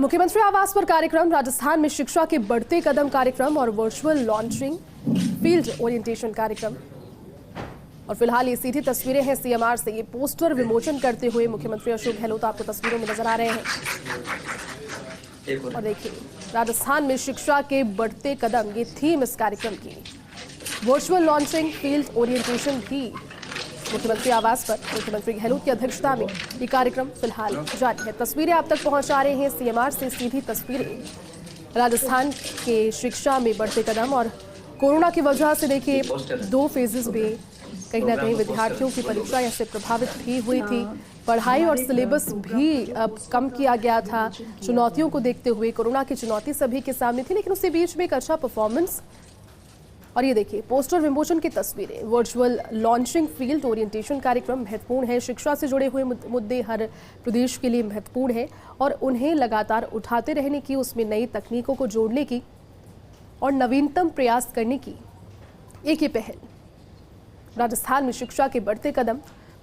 मुख्यमंत्री आवास पर कार्यक्रम, राजस्थान में शिक्षा के बढ़ते कदम कार्यक्रम और वर्चुअल लॉन्चिंग फील्ड ओरिएंटेशन कार्यक्रम। और फिलहाल ये सीधी तस्वीरें हैं सीएमआर से। ये पोस्टर विमोचन करते हुए मुख्यमंत्री अशोक गहलोत आपको तस्वीरों में नजर आ रहे हैं। और देखिए, राजस्थान में शिक्षा के बढ़ते कदम, ये थीम इस कार्यक्रम की। वर्चुअल लॉन्चिंग फील्ड ओरिएंटेशन भी मुख्यमंत्री आवास पर मुख्यमंत्री गहलोत की अध्यक्षता में ये कार्यक्रम फिलहाल जारी है। तस्वीरें आप तक पहुंचा रहे हैं सीएमआर से सीधी तस्वीरें राजस्थान के शिक्षा में बढ़ते कदम। और कोरोना की वजह से देखिए 2 फेजेस में कहीं ना कहीं विद्यार्थियों की परीक्षा ऐसे प्रभावित भी हुई थी। पढ़ाई और सिलेबस भी अब कम किया गया था। चुनौतियों को देखते हुए कोरोना की चुनौती सभी के सामने थी, लेकिन उसके बीच में एक अच्छा परफॉर्मेंस। और ये देखिए पोस्टर विमोचन की तस्वीरें। वर्चुअल लॉन्चिंग फील्ड ओरिएंटेशन कार्यक्रम महत्वपूर्ण है। शिक्षा से जुड़े हुए मुद्दे हर प्रदेश के लिए महत्वपूर्ण है और उन्हें लगातार उठाते रहने की, उसमें नई तकनीकों को जोड़ने की और नवीनतम प्रयास करने की एक ये पहल। राजस्थान में शिक्षा के बढ़ते कदम,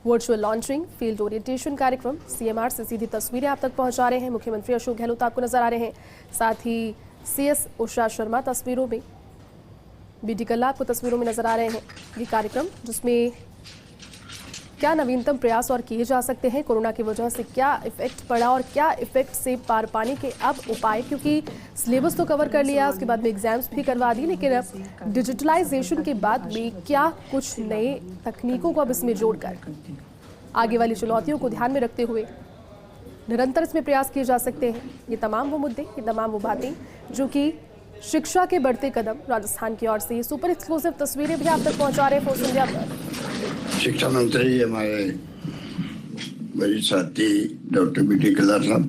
वर्चुअल लॉन्चिंग फील्ड ओरिएंटेशन कार्यक्रम। सीएमआर से सीधी तस्वीरें आप तक पहुंचा रहे हैं मुख्यमंत्री अशोक गहलोत आपको नजर आ रहे हैं। साथ ही सीएस उषा शर्मा तस्वीरों में, बीडी कल्ला आपको तस्वीरों में नजर आ रहे हैं। ये कार्यक्रम जिसमें क्या नवीनतम प्रयास और किए जा सकते हैं, कोरोना की वजह से क्या इफेक्ट पड़ा और क्या इफेक्ट से पार पाने के अब उपाय, क्योंकि सिलेबस तो कवर कर लिया, उसके बाद में एग्जाम्स भी करवा दी, लेकिन अब डिजिटलाइजेशन के बाद में क्या कुछ नए तकनीकों को अब इसमें जोड़कर आगे वाली चुनौतियों को ध्यान में रखते हुए निरंतर इसमें प्रयास किए जा सकते हैं। ये तमाम वो मुद्दे, ये तमाम वो बातें जो कि शिक्षा के बढ़ते कदम राजस्थान की ओर से। सुपर एक्सक्लूसिव तस्वीरें भी आप तक पहुंचा रहे हैं फोर्स इंडिया पर। शिक्षा मंत्री हमारे बड़ी साथी डॉक्टर बीडी कल्ला साहब,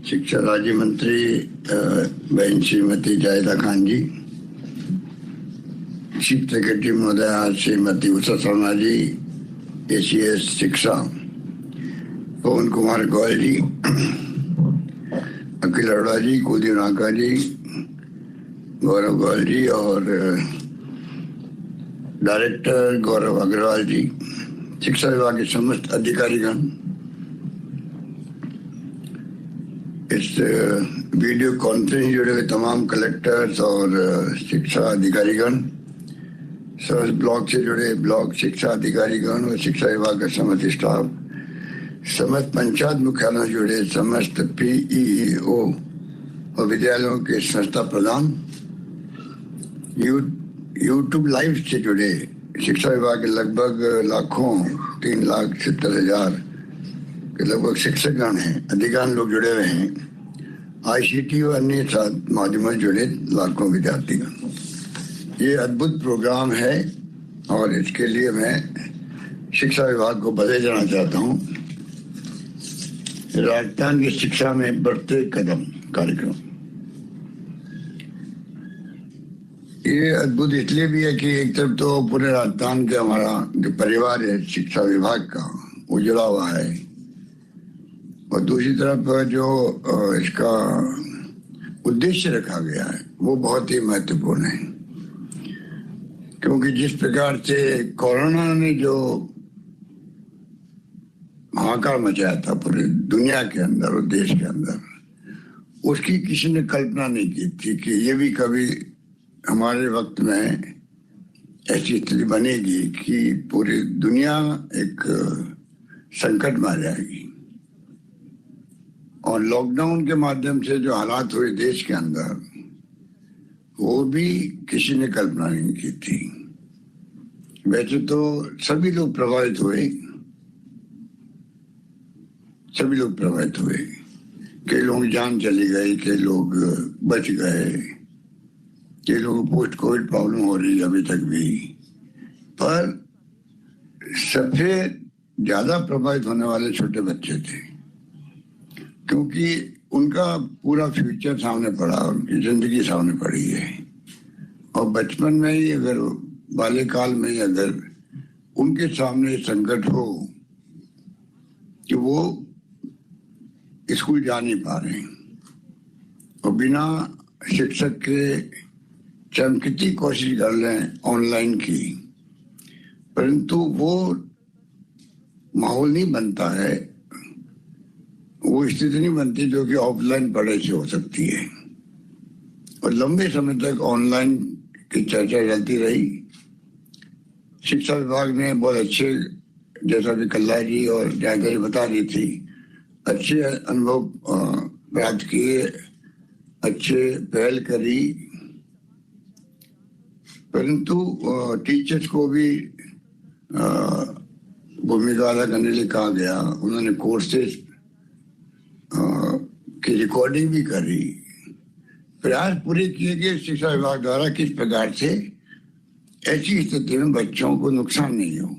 शिक्षा राज्य मंत्री बहन श्रीमती जायदा खान जी, चीफ सेक्रेटरी महोदय श्रीमती उषा शर्मा जी, एसीएस शिक्षा पवन कुमार गोयल जी, अखिल अरोड़ा जी, कुलदीप नाका जी, गौरव गोयल जी और डायरेक्टर गौरव अग्रवाल जी, शिक्षा विभाग के समस्त अधिकारीगण, इस वीडियो कॉन्फ्रेंस जुड़े हुए तमाम कलेक्टर्स और शिक्षा अधिकारीगण, समस्त ब्लॉक से जुड़े ब्लॉक शिक्षा अधिकारीगण और शिक्षा विभाग का समस्त स्टाफ, समस्त पंचायत मुख्यालयों से जुड़े समस्त पीईओ और विद्यालयों के संस्था प्रधान, यूट्यूब लाइव से जुड़े शिक्षा विभाग के लगभग लाखों 3,70,000 के लगभग शिक्षकगण हैं, अधिकांश लोग जुड़े हुए हैं, आईसीटी और अन्य माध्यमों से जुड़े लाखों विद्यार्थीगण। ये अद्भुत प्रोग्राम है और इसके लिए मैं शिक्षा विभाग को बधाई देना चाहता हूँ। राजस्थान की शिक्षा में बढ़ते कदम कार्यक्रम ये अद्भुत इसलिए भी है कि एक तरफ तो पूरे राजस्थान के हमारा जो परिवार है शिक्षा विभाग का वो जुड़ा हुआ है, और दूसरी तरफ जो इसका उद्देश्य रखा गया है वो बहुत ही महत्वपूर्ण है, क्योंकि जिस प्रकार से कोरोना ने जो हाहाकार मचाया था पूरी दुनिया के अंदर और देश के अंदर, उसकी किसी ने कल्पना नहीं की थी कि ये भी कभी हमारे वक्त में ऐसी स्थिति बनेगी कि पूरी दुनिया एक संकट में आ जाएगी। और लॉकडाउन के माध्यम से जो हालात हुए देश के अंदर, वो भी किसी ने कल्पना नहीं की थी। वैसे तो सभी लोग प्रभावित हुए, सभी लोग प्रभावित हुए, कई लोग जान चली गई, कई लोग बच गए, कई लोग पोस्ट कोविड प्रॉब्लम हो रही है अभी तक भी, पर सबसे ज्यादा प्रभावित होने वाले छोटे बच्चे थे, क्योंकि उनका पूरा फ्यूचर सामने पड़ा, उनकी जिंदगी सामने पड़ी है। और बचपन में ही अगर बाल्यकाल में ही अगर उनके सामने संकट हो कि वो स्कूल जा नहीं पा रहे और बिना शिक्षक के चाहे कितनी कोशिश कर लें ऑनलाइन की, परंतु वो माहौल नहीं बनता है, वो वो स्थिति नहीं बनती जो कि ऑफलाइन पढ़ाई से हो सकती है। और लंबे समय तक ऑनलाइन की चर्चा चलती रही। शिक्षा विभाग ने बहुत अच्छे, जैसा कि कल्ला जी और जानकारी बता रही थी, अच्छे अनुभव प्राप्त किए, अच्छे पहल करी, परंतु टीचर्स को भी भूमिका अदा करने के लिए कहा गया। उन्होंने कोर्सेज की रिकॉर्डिंग भी करी, प्रयास पूरे किए गए शिक्षा विभाग द्वारा किस प्रकार से ऐसी स्थिति में बच्चों को नुकसान नहीं हो,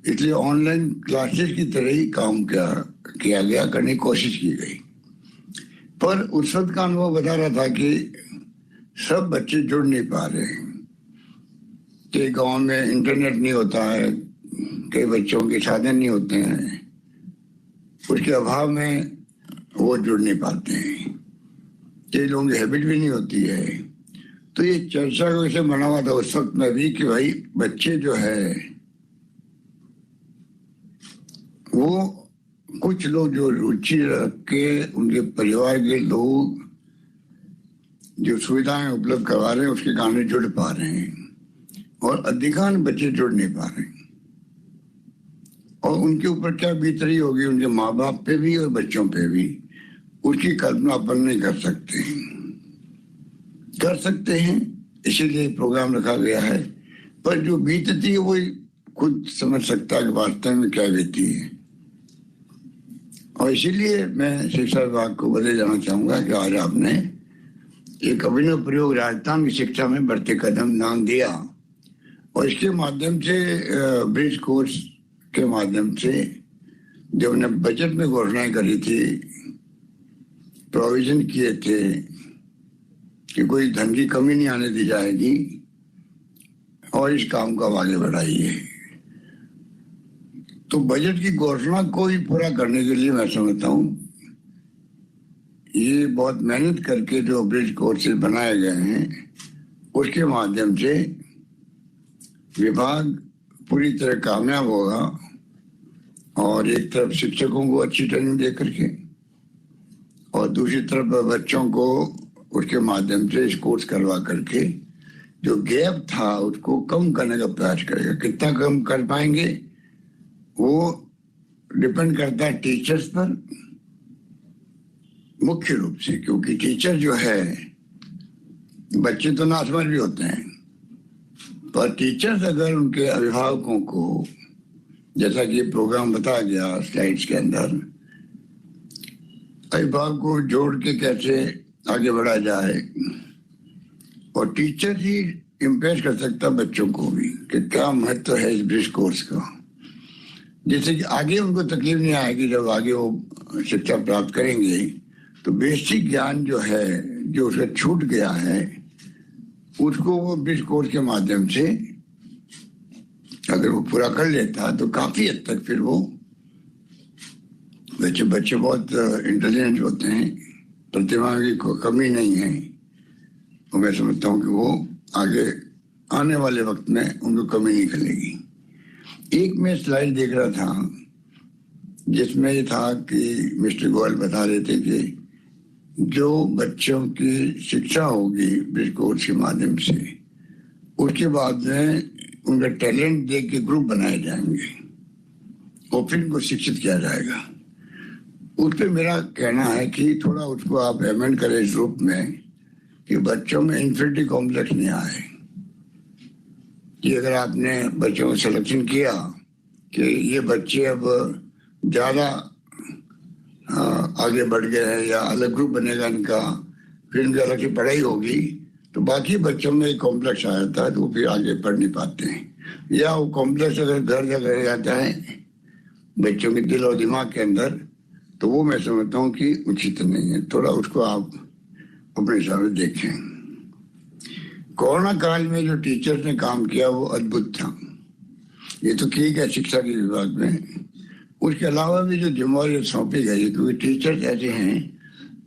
इसलिए ऑनलाइन क्लासेस की तरह ही काम किया गया, करने की कोशिश की गई। पर उस वक्त का अनुभव बता रहा था कि सब बच्चे जुड़ नहीं पा रहे हैं, कि गांव में इंटरनेट नहीं होता है, कई बच्चों के साधन नहीं होते हैं, उसके अभाव में वो जुड़ नहीं पाते हैं, कई लोगों की हैबिट भी नहीं होती है। तो ये चर्चा को इसे बना हुआ था उस वक्त में भी कि भाई बच्चे जो है वो कुछ लोग जो रुचि रख के उनके परिवार के लोग जो सुविधाएं उपलब्ध करवा रहे हैं उसके कारण जुड़ पा रहे हैं, और अधिकांश बच्चे जुड़ नहीं पा रहे हैं। और उनके ऊपर क्या बीत रही होगी, उनके माँ बाप पे भी और बच्चों पे भी, उसकी कल्पना अपन नहीं कर सकते हैं, इसीलिए प्रोग्राम रखा गया है। पर जो बीतती है वो खुद समझ सकता है कि वास्तव में क्या बीती है। और इसीलिए मैं शिक्षा विभाग को बधाई जाना चाहूंगा कि आज आपने एक अभिनव प्रयोग राजस्थान की शिक्षा में बढ़ते कदम नाम दिया, और इसके माध्यम से ब्रिज कोर्स के माध्यम से जब हमने बजट में घोषणाएं करी थी, प्रोविजन किए थे कि कोई धन की कमी नहीं आने दी जाएगी और इस काम को आगे बढ़ाइए, तो बजट की घोषणा को ही पूरा करने के लिए मैं समझता हूँ ये बहुत मेहनत करके जो ब्रिज कोर्सेज बनाए गए हैं उसके माध्यम से विभाग पूरी तरह कामयाब होगा। और एक तरफ शिक्षकों को अच्छी ट्रेनिंग दे करके और दूसरी तरफ बच्चों को उसके माध्यम से इस कोर्स करवा करके जो गैप था उसको कम करने का प्रयास करेगा। कितना कम कर पाएंगे वो डिपेंड करता है टीचर्स पर मुख्य रूप से, क्योंकि टीचर जो है, बच्चे तो नासमझ भी होते हैं, पर टीचर्स अगर उनके अभिभावकों को, जैसा कि प्रोग्राम बताया गया स्लाइड्स के अंदर, अभिभावक को जोड़ के कैसे आगे बढ़ा जाए, और टीचर ही इम्प्रेस कर सकता बच्चों को भी कि क्या महत्व है इस ब्रिज कोर्स का, जैसे कि आगे उनको तकलीफ नहीं आएगी। जब आगे वो शिक्षा प्राप्त करेंगे तो बेसिक ज्ञान जो है, जो उसका छूट गया है, उसको वो ब्रिज कोर्स के माध्यम से अगर वो पूरा कर लेता तो काफी हद तक फिर वो बच्चे बहुत इंटेलिजेंट होते हैं, प्रतिभा की कमी नहीं है, और मैं समझता हूँ कि वो आगे आने वाले वक्त में उनको कमी नहीं खलेगी। एक मैं स्लाइड देख रहा था जिसमें ये था कि मिस्टर गोयल बता रहे थे कि जो बच्चों की शिक्षा होगी ब्रिज कोर्स के माध्यम से, उसके बाद में उनका टैलेंट देख के ग्रुप बनाए जाएंगे और फिर उनको शिक्षित किया जाएगा। उस पर मेरा कहना है कि थोड़ा उसको आप अमेंड करें इस रूप में कि बच्चों में इन्फिनिटी कॉम्प्लेक्स नहीं आए, कि अगर आपने बच्चों को सिलेक्शन किया कि ये बच्चे अब ज़्यादा आगे बढ़ गए हैं या अलग ग्रुप बनेगा इनका, फिर इनकी अलग की पढ़ाई होगी, तो बाकी बच्चों में एक कॉम्प्लेक्स आ जाता है तो वो फिर आगे पढ़ नहीं पाते हैं, या वो कॉम्प्लेक्स अगर घर जगह रह जाता है बच्चों के दिल और दिमाग के अंदर, तो वो मैं समझता हूँ कि उचित नहीं है। थोड़ा उसको आप अपने हिसाब से देखें। कोरोना काल में जो टीचर्स ने काम किया वो अद्भुत था, ये तो ठीक है शिक्षा के विभाग में, उसके अलावा भी जो जिम्मेवारी सौंपी गई, क्योंकि टीचर्स ऐसे हैं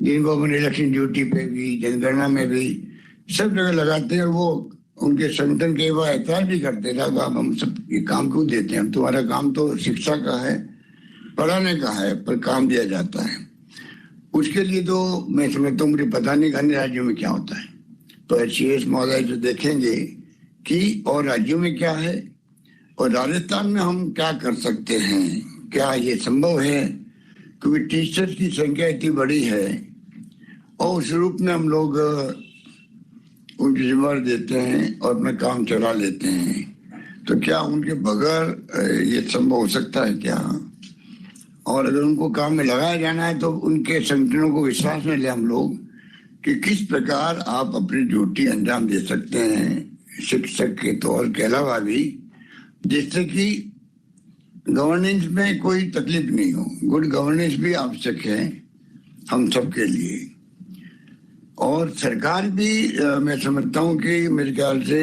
जिनको अपन इलेक्शन ड्यूटी पे भी, जनगणना में भी सब जगह लगाते हैं, और वो उनके संगठन के बाद एतराज भी करते थे, हम सब ये काम क्यों देते हैं, हम तुम्हारा काम तो शिक्षा का है, पढ़ाने का है पर काम दिया जाता है। उसके लिए तो मैं समझता हूँ, मुझे पता नहीं अन्य राज्यों में क्या होता है, पर CS महोदय जो देखेंगे कि और राज्यों में क्या है और राजस्थान में हम क्या कर सकते हैं, क्या ये संभव है, क्योंकि टीचर्स की संख्या इतनी बड़ी है और उस रूप में हम लोग उनकी जिम्मेदारी देते हैं और अपना काम चला लेते हैं, तो क्या उनके बगैर ये संभव हो सकता है क्या? और अगर उनको काम में लगाया जाना है तो उनके संगठनों को विश्वास में ले हम लोग कि किस प्रकार आप अपनी ड्यूटी अंजाम दे सकते हैं शिक्षक के तौर के अलावा भी, जिससे कि गवर्नेंस में कोई तकलीफ नहीं हो। गुड गवर्नेंस भी आवश्यक है हम सबके लिए। और सरकार भी मैं समझता हूँ कि मेरे ख्याल से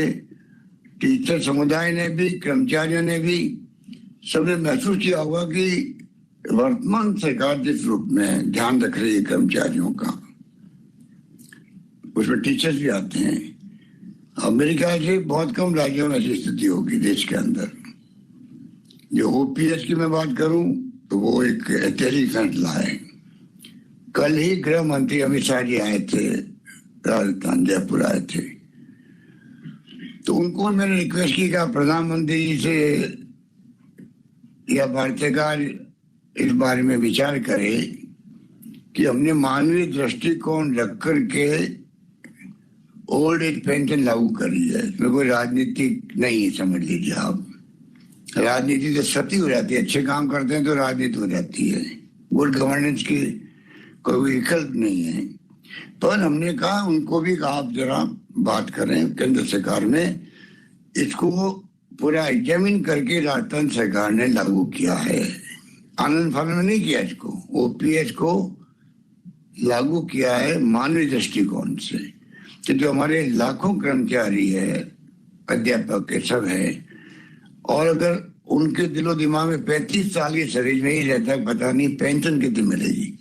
टीचर समुदाय ने भी, कर्मचारियों ने भी, सबने महसूस किया होगा कि वर्तमान सरकार जिस रूप में ध्यान रख रही है कर्मचारियों का, उसमें टीचर्स भी आते हैं। अब मेरे ख्याल से बहुत कम राज्यों में ऐसी स्थिति होगी देश के अंदर। जो OPS की मैं बात करूं तो वो एक ऐतिहासिक फैसला है। कल ही गृह मंत्री अमित शाह जी आए थे, राजस्थान जयपुर आए थे, तो उनको मैंने रिक्वेस्ट की कि प्रधानमंत्री जी से या भारत सरकार इस बारे में विचार करे कि हमने मानवीय दृष्टिकोण रख करके ओल्ड एज पेंशन लागू करी है। इसमें कोई राजनीति नहीं, समझ लीजिए आप। राजनीति तो सती हो जाती है, अच्छे काम करते हैं तो राजनीति हो जाती है। गुड गवर्नेंस की कोई विकल्प नहीं है। पर हमने कहा उनको भी कहा आप जरा बात करें केंद्र सरकार में, इसको पूरा एग्जामिन करके राजस्थान सरकार ने लागू किया है। आनंद फानंद में नहीं किया इसको, OPS को लागू किया है मानवीय दृष्टिकोण से कि जो हमारे लाखों कर्मचारी है, अध्यापक के सब है, और अगर उनके दिलो दिमाग में 35 साल के शरीर में ही रहता है, पता नहीं पेंशन कितनी मिलेगी।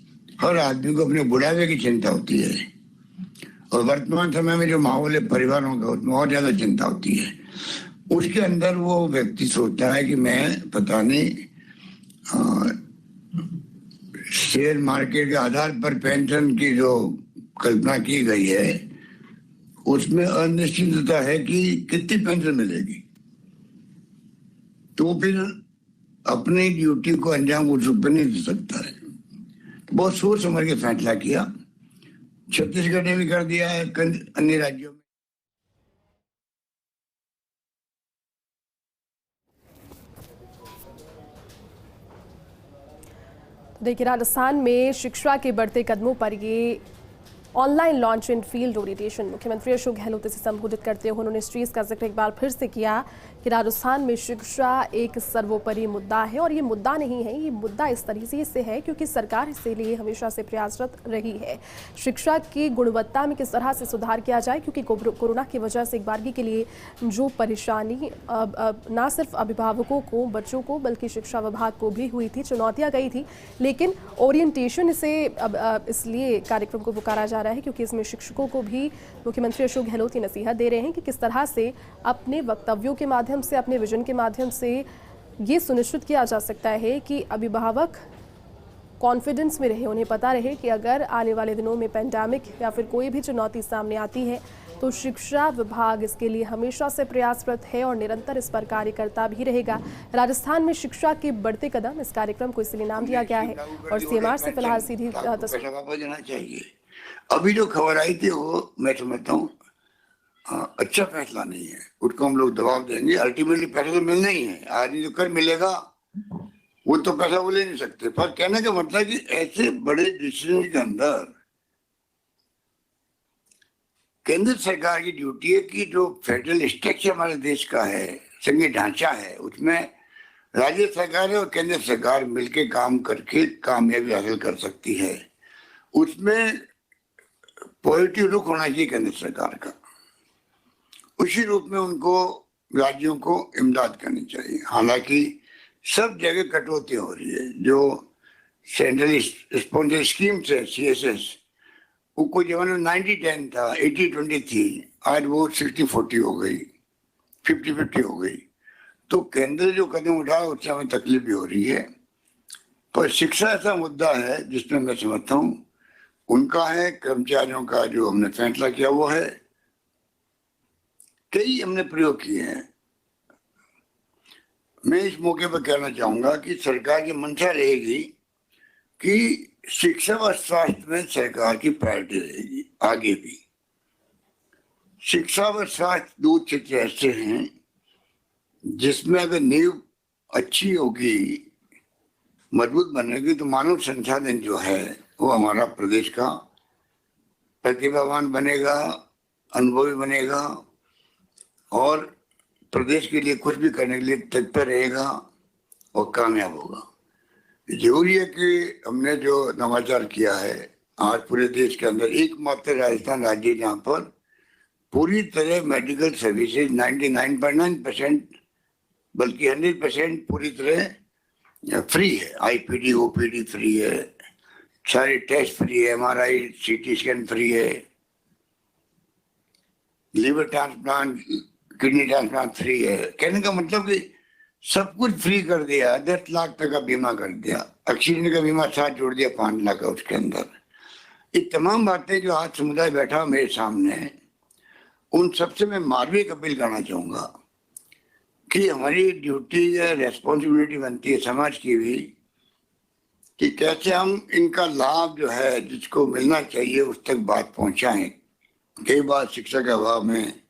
हर आदमी को अपने बुढ़ापे की चिंता होती है और वर्तमान समय में जो माहौल है परिवारों का, उसमें और ज्यादा चिंता होती है। उसके अंदर वो व्यक्ति सोचता है कि मैं पता नहीं शेयर मार्केट के आधार पर पेंशन की जो कल्पना की गई है उसमें अनिश्चितता है कि कितनी पेंशन मिलेगी, तो फिर अपनी ड्यूटी को अंजाम उस रूप में नहीं दे सकता है। बहुत सोच समझ के फैसला किया, छत्तीसगढ़ ने भी कर दिया है, अन्य राज्यों में। देखिए, राजस्थान में शिक्षा के बढ़ते कदमों पर ये online launch in field orientation मुख्यमंत्री अशोक गहलोत से संबोधित करते हुए उन्होंने इस चीज़ का जिक्र एक बार फिर से किया कि राजस्थान में शिक्षा एक सर्वोपरि मुद्दा है। और ये मुद्दा नहीं है, ये मुद्दा इस तरीके से है क्योंकि सरकार इसके लिए हमेशा से प्रयासरत रही है। शिक्षा की गुणवत्ता में किस तरह से सुधार किया जाए, क्योंकि कोरोना की वजह से एक बारगी के लिए जो परेशानी ना सिर्फ अभिभावकों को, बच्चों को, बल्कि शिक्षा विभाग को भी हुई थी, चुनौतियाँ गई थी। लेकिन ओरिएंटेशन से इसलिए कार्यक्रम को पुकारा जा रहा है क्योंकि इसमें शिक्षकों को भी मुख्यमंत्री अशोक गहलोत की नसीहत दे रहे हैं कि किस तरह से अपने वक्तव्यों के माध्यम से, अपने विजन के माध्यम से ये सुनिश्चित किया जा सकता है कि अभिभावक कॉन्फिडेंस में रहे, उन्हें पता रहे कि अगर आने वाले दिनों में पेंडेमिक या फिर कोई भी चुनौती सामने आती है तो शिक्षा विभाग इसके लिए हमेशा से प्रयासरत है और निरंतर इस पर कार्य करता भी रहेगा। राजस्थान में शिक्षा के बढ़ते कदम, इस कार्यक्रम को इसलिए नाम दिया गया है और CMR से फिलहाल सीधी तस्वीर। अभी जो खबर आई थी वो मैं समझता हूँ अच्छा फैसला नहीं है, उसको हम लोग दबाव देंगे। अल्टीमेटली पैसा तो मिलना ही है, आदमी जो कर मिलेगा वो तो पैसा वो ले नहीं सकते। पर कहने का मतलब है कि ऐसे बड़े डिसीजन के अंदर केंद्र सरकार की ड्यूटी है कि जो फेडरल स्ट्रक्चर हमारे देश का है, संघीय ढांचा है, उसमें राज्य सरकार और केंद्र सरकार मिलकर काम करके कामयाबी हासिल कर सकती है। उसमें पॉजिटिव रुख होना चाहिए केंद्र सरकार का, उसी रूप में उनको राज्यों को इमदाद करनी चाहिए। हालांकि सब जगह कटौती हो रही है। जो सेंट्रल स्पॉन्सर स्कीम है CSS, वो कोई जमाने में 90-10 था, 80-20 थी, आज वो 60-40 हो गई, 50-50 हो गई। तो केंद्र जो कदम उठा उससे हमें तकलीफ भी हो रही है। पर शिक्षा ऐसा मुद्दा है जिसमें मैं समझता हूँ उनका है, कर्मचारियों का जो हमने फैसला किया वो है। कई हमने प्रयोग किए हैं। मैं इस मौके पर कहना चाहूंगा कि सरकार की मंशा रहेगी कि शिक्षा व स्वास्थ्य में सरकार की प्रायोरिटी रहेगी आगे भी। शिक्षा व स्वास्थ्य दो क्षेत्र ऐसे हैं जिसमें अगर नींव अच्छी होगी, मजबूत बनेगी, तो मानव संसाधन जो है वो हमारा प्रदेश का प्रतिभावान बनेगा, अनुभवी बनेगा और प्रदेश के लिए कुछ भी करने के लिए तत्पर रहेगा और कामयाब होगा। जरूरी है कि हमने जो नवाचार किया है आज पूरे देश के अंदर एकमात्र राजस्थान राज्य जहाँ पर पूरी तरह मेडिकल सर्विसेज 99.9% बल्कि 100% पूरी तरह फ्री है। आईपीडी ओपीडी फ्री है, सारे टेस्ट फ्री है, एमआरआई सीटी स्कैन फ्री है, liver transplant kidney transplant free है। कहने का मतलब कि सब कुछ फ्री कर दिया। 10 लाख तक का बीमा कर दिया, ऑक्सीजन का बीमा साथ जोड़ दिया 5 लाख का उसके अंदर। ये तमाम बातें जो आज समुदाय बैठा मेरे सामने, उन सबसे मैं मानवीय अपील करना चाहूंगा कि हमारी ड्यूटी या रेस्पॉन्सिबिलिटी बनती है समाज की भी कि कैसे हम इनका लाभ जो है जिसको मिलना चाहिए उस तक बात पहुंचाएं। कई बार शिक्षा के अभाव में,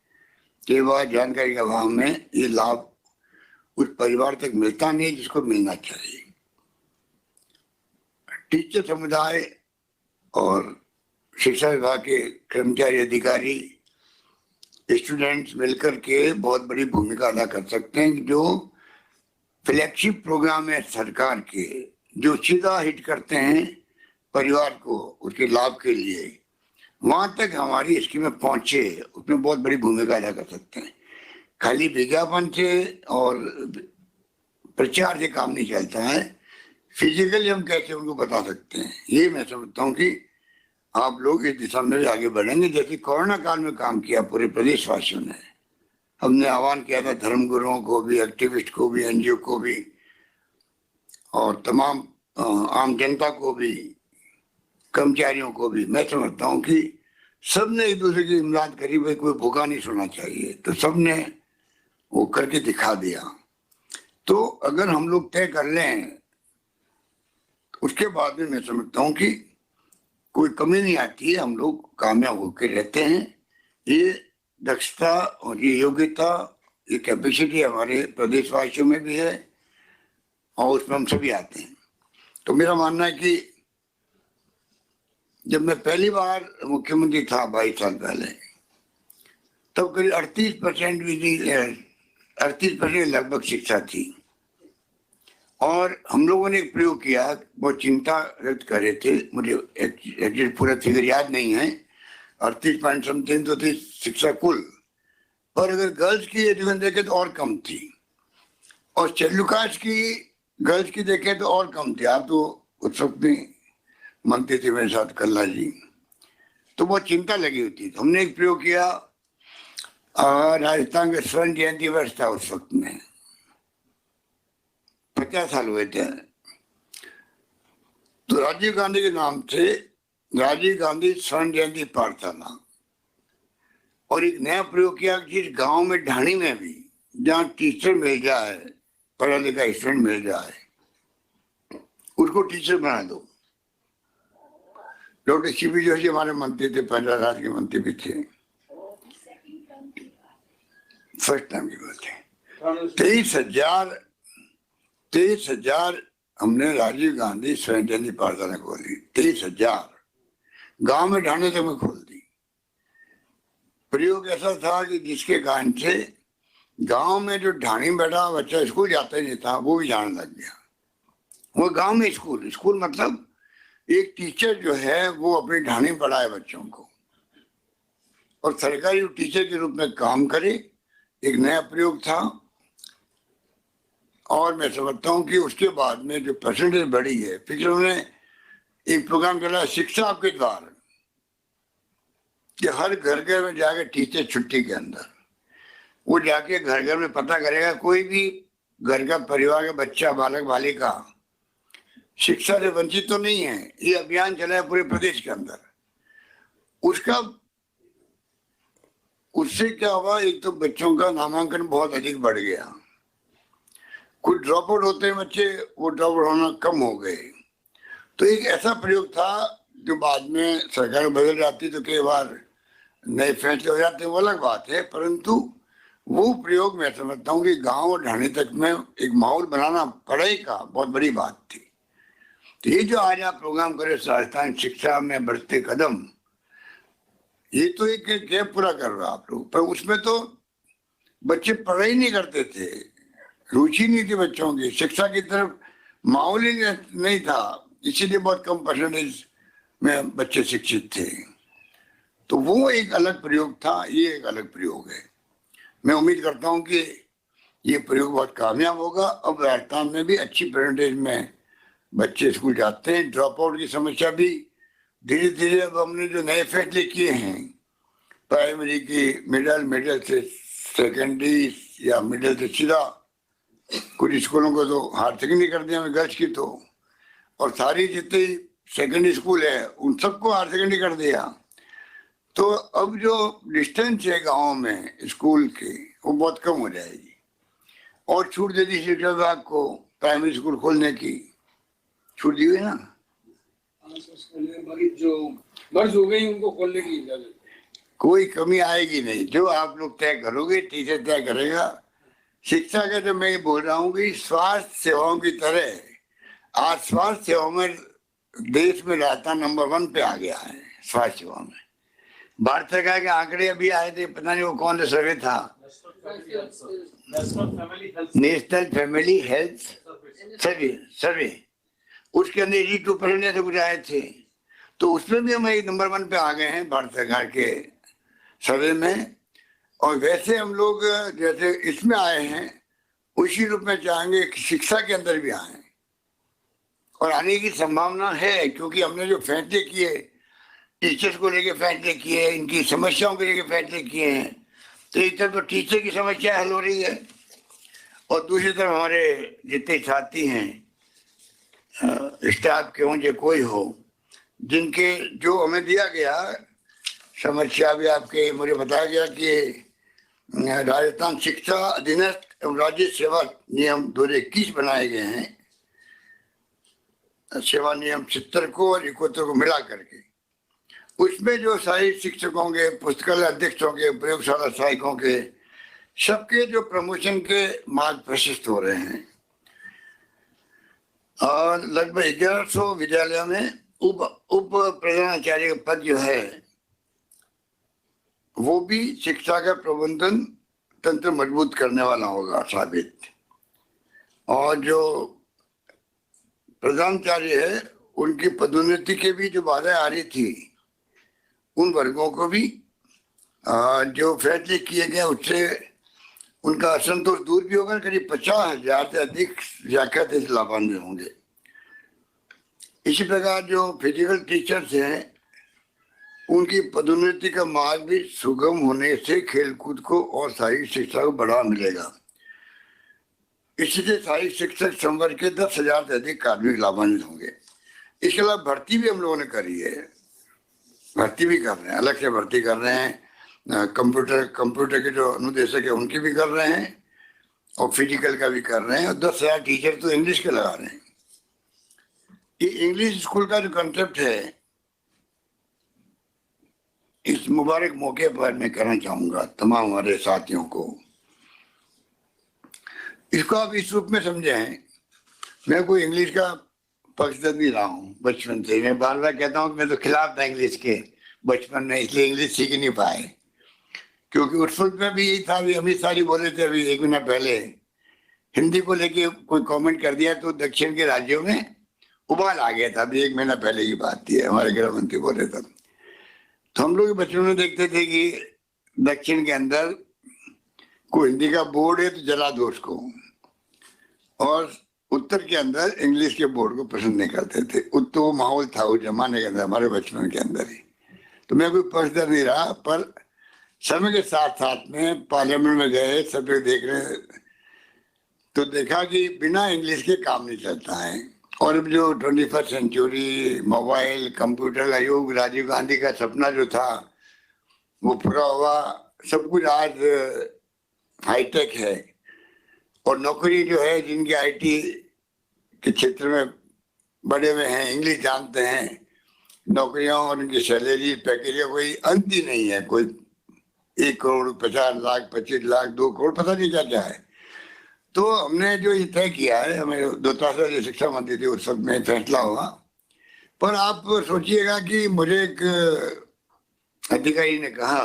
कई बार जानकारी के अभाव में ये लाभ उस परिवार तक मिलता नहीं जिसको मिलना चाहिए। टीचर समुदाय और शिक्षा विभाग के कर्मचारी अधिकारी स्टूडेंट्स मिलकर के बहुत बड़ी भूमिका अदा कर सकते हैं। जो फ्लैगशिप प्रोग्राम है सरकार के जो सीधा हिट करते हैं परिवार को उसके लाभ के लिए, वहां तक हमारी स्कीमें पहुंचे, उसमें बहुत बड़ी भूमिका अदा कर सकते हैं। खाली विज्ञापन से और प्रचार से काम नहीं चलता है। फिजिकली हम कैसे उनको बता सकते हैं, ये मैं समझता हूँ कि आप लोग इस दिशा में आगे बढ़ेंगे। जैसे कोरोना काल में काम किया पूरे प्रदेशवासियों ने, हमने आह्वान किया था धर्मगुरुओं को भी, एक्टिविस्ट को भी, एनजीओ को भी और तमाम आम जनता को भी, कर्मचारियों को भी। मैं समझता हूँ कि सबने एक दूसरे की इमदाद करी, भाई कोई भूखा नहीं सोना चाहिए, तो सबने वो करके दिखा दिया। तो अगर हम लोग तय कर लें उसके बाद में मैं समझता हूँ कि कोई कमी नहीं आती है, हम लोग कामयाब होकर रहते हैं। ये दक्षता और ये योग्यता, ये कैपेसिटी हमारे प्रदेशवासियों में भी है और उसमें हम सभी आते हैं। तो मेरा मानना है कि जब मैं पहली बार मुख्यमंत्री था 22 साल पहले, तब करीब 38% लगभग शिक्षा थी। और हम लोगों ने एक प्रयोग किया, बहुत चिंता व्यक्त कर रहे थे, मुझे एग्जैक्ट पूरा फिगर याद नहीं है, 38 समथिंग तो थी शिक्षा कुल, पर अगर गर्ल्स की एजुकेशन देखे तो और कम थी, और शेड्यूल कास्ट की गर्ल्स की देखे तो और कम थी। आप तो उस वक्त में मंत्री थे मेरे साथ, कल्ला जी, तो बहुत चिंता लगी हुई थी। तो हमने एक प्रयोग किया, राजस्थान के स्वर्ण जयंती वर्ष था उस वक्त में, 50 साल हुए थे। तो राजीव गांधी के नाम से राजीव गांधी स्वर्ण जयंती पाठशाला, और एक नया प्रयोग किया कि जिस गांव में ढाणी में भी जहाँ टीचर मिल जाए, पढ़ा लिखा स्टूडेंट मिल जाए, उसको टीचर बना दो। डॉक्टर सीपी जोशी हमारे मंत्री थे, 15 राज्य के मंत्री भी थे, फर्स्ट टाइम की बात है। 23,000 हमने राजीव गांधी स्वर्ण जयंती पाठशाला खोली, 23,000 गांव में ढाणे तक में खोल दी। प्रयोग ऐसा था कि जिसके कारण से गांव में जो ढाणी बैठा बच्चा स्कूल जाता ही नहीं था, वो भी जाने लग गया। वो गांव में स्कूल मतलब एक टीचर जो है वो अपनी ढाणी पढ़ाए बच्चों को, और सरकारी टीचर के रूप में काम करे, एक नया प्रयोग था। और मैं समझता हूँ कि उसके बाद में जो परसेंटेज बढ़ी है, फिर उन्होंने एक प्रोग्राम चला शिक्षा आपके द्वार, कि हर घर घर में जाकर टीचर छुट्टी के अंदर वो जाके घर घर में पता करेगा, कोई भी घर का परिवार का बच्चा, बालक बालिका शिक्षा से वंचित तो नहीं है, ये अभियान चला है पूरे प्रदेश के अंदर। उससे क्या हुआ, एक तो बच्चों का नामांकन बहुत अधिक बढ़ गया, कुछ ड्रॉप आउट होते हैं बच्चे, वो ड्रॉप आउट होना कम हो गए। तो एक ऐसा प्रयोग था जो बाद में सरकार बदल जाती तो कई बार नए फैसले हो जाते हैं, वो अलग बात है, परंतु वो प्रयोग मैं समझता हूँ कि गांव और ढाणी तक में एक माहौल बनाना पढ़ाई का बहुत बड़ी बात थी। तो ये जो आज आप प्रोग्राम करे राजस्थान शिक्षा में बढ़ते कदम, ये तो एक गैप पूरा कर रहा आप लोग, पर उसमें तो बच्चे पढ़ाई नहीं करते थे, रुचि नहीं थी बच्चों की, शिक्षा की तरफ माहौल ही नहीं था, इसीलिए बहुत कम परसेंटेज में बच्चे शिक्षित थे। तो वो एक अलग प्रयोग था, ये एक अलग प्रयोग है। मैं उम्मीद करता हूं कि ये प्रयोग बहुत कामयाब होगा। अब राजस्थान में भी अच्छी परसेंटेज में बच्चे स्कूल जाते हैं। ड्रॉप आउट की समस्या भी धीरे धीरे, अब हमने जो नए फैसले किए हैं, प्राइमरी की मिडिल से सेकेंडरी या मिडिल से सीधा, कुछ स्कूलों को तो हायर सेकेंडरी कर दिया गर्ल्स की, तो और सारी जितनी सेकेंडरी स्कूल है उन सबको हायर सेकेंडरी कर दिया। तो अब जो डिस्टेंस है गाँव में स्कूल के, वो बहुत कम हो जाएगी। और छूट दे दी शिक्षा विभाग को प्राइमरी स्कूल खोलने की, छूट दी हुई ना, बाकी जो मर्ज हो गई उनको खोलने की इजाजत, कोई कमी आएगी नहीं। जो आप लोग तय करोगे, टीचर तय करेगा। शिक्षा का जो मैं ये बोल रहा हूँ कि स्वास्थ्य सेवाओं की तरह आज स्वास्थ्य सेवाओं में देश में राजस्थान नंबर 1 पे आ गया है। स्वास्थ्य सेवाओं में भारत सरकार के आंकड़े अभी आए थे, पता नहीं वो कौन सा सर्वे था, नेशनल फैमिली हेल्थ सर्वे, उसके अंदर 82% ऐसे कुछ आए थे। तो उसमें भी हम एक नंबर 1 पे आ गए हैं भारत सरकार के सर्वे में। और वैसे हम लोग जैसे इसमें आए हैं, उसी रूप में चाहेंगे कि शिक्षा के अंदर भी आए, और आने की संभावना है, क्योंकि हमने जो फैसले किए, टीचर्स को लेके फैसले किए, इनकी समस्याओं को लेके फैसले किए हैं। तो एक तरफ तो टीचर की समस्या हल हो रही है, और दूसरी तरफ हमारे जितने छात्री हैं, स्टाफ के हों या कोई हो, जिनके जो हमें दिया गया समस्या भी आपके मुझे बताया गया कि राजस्थान शिक्षा अधीनस्थ एवं राज्य सेवा नियम 2021 बनाए गए हैं, सेवा नियम 70 को और 71 को मिला करके। उसमें जो सहायक शिक्षकों के, पुस्तकालय अध्यक्षों के, प्रयोगशाला सहायकों के, सबके जो प्रमोशन के मार्ग प्रशस्त हो रहे हैं। और लगभग 1100 विद्यालयों में उप प्रधानाचार्य का पद जो है, वो भी शिक्षा का प्रबंधन तंत्र मजबूत करने वाला होगा साबित। और जो प्रधानाचार्य है, उनकी पदोन्नति के भी जो बाधाएं आ रही थी, उन वर्गों को भी जो फैसले किए गए उससे उनका असंतोष दूर भी होगा। करीब 50,000 से अधिक व्याख्यात लाभान्वित होंगे। इसी प्रकार जो फिजिकल टीचर्स हैं, उनकी पदोन्नति का मार्ग भी सुगम होने से खेलकूद को और शारीरिक शिक्षा को बढ़ावा मिलेगा। इससे शारीरिक शिक्षक संवर्ग के 10,000 से अधिक कार्मिक लाभान्वित होंगे। इसके अलावा भर्ती भी हम लोगों ने करी है, भर्ती भी कर रहे हैं, अलग से भर्ती कर रहे हैं। कंप्यूटर के जो अनुदेशक है उनकी भी कर रहे हैं, और फिजिकल का भी कर रहे हैं, और 10,000 टीचर तो इंग्लिश के लगा रहे हैं। ये इंग्लिश स्कूल का जो कंसेप्ट है, इस मुबारक मौके पर मैं कहना चाहूंगा तमाम हमारे साथियों को, इसको आप इस रूप में समझे हैं। मैं कोई इंग्लिश का पक्षधर नहीं रहा हूँ बचपन से। मैं बार बार कहता हूँ कि मैं तो खिलाफ था इंग्लिश के बचपन में, इसलिए इंग्लिश सीख नहीं पाए, क्योंकि उस वक्त में भी यही था। अभी अमित शाह जी बोले थे अभी 1 महीना पहले, हिंदी को लेके कोई कमेंट कर दिया तो दक्षिण के राज्यों में उबाल आ गया था। अभी 1 महीना पहले की बात थी, हमारे गृह मंत्री बोले तब। तो हम लोग बचपन में देखते थे कि दक्षिण के अंदर कोई हिंदी का बोर्ड है तो जला दो उसको, और उत्तर के अंदर इंग्लिश के बोर्ड को पसंद नहीं करते थे। तो वो माहौल था उस जमाने के अंदर, हमारे बचपन के अंदर ही। तो मैं कोई पक्षधर नहीं रहा, पर समय के साथ साथ में पार्लियामेंट में गए, सब देखने तो देखा कि बिना इंग्लिश के काम नहीं चलता है। और अब जो 21st सेंचुरी मोबाइल कंप्यूटर का युग, राजीव गांधी का सपना जो था वो पूरा हुआ। सब कुछ आज हाईटेक है और नौकरी जो है, जिनके आईटी के क्षेत्र में बड़े हुए हैं, इंग्लिश जानते हैं, नौकरियों और उनकी सैलरी पैकेज का कोई अंत ही नहीं है। कोई 1 करोड़ 50 लाख 25 लाख 2 करोड़ पता नहीं क्या क्या है। तो हमने जो ये तय किया है, हमें 2 जो शिक्षा मंत्री थे उस वक्त में फैसला हुआ। पर आप सोचिएगा कि मुझे एक अधिकारी ने कहा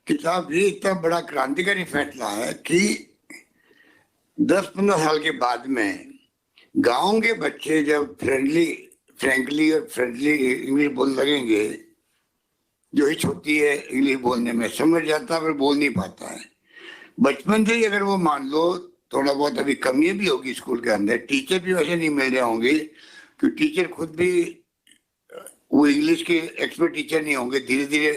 कि साहब ये इतना बड़ा क्रांतिकारी फैसला है कि 10-15 साल के बाद में गांव के बच्चे जब फ्रेंकली और फ्रेंडली इंग्लिश बोलने लगेंगे, जो हिच होती है इंग्लिश बोलने में, समझ जाता है पर बोल नहीं पाता है। बचपन से ही अगर वो मान लो थोड़ा बहुत अभी कमी भी होगी स्कूल के अंदर, टीचर भी वैसे नहीं मिल रहे होंगे क्योंकि टीचर खुद भी वो इंग्लिश के एक्सपर्ट टीचर नहीं होंगे। धीरे धीरे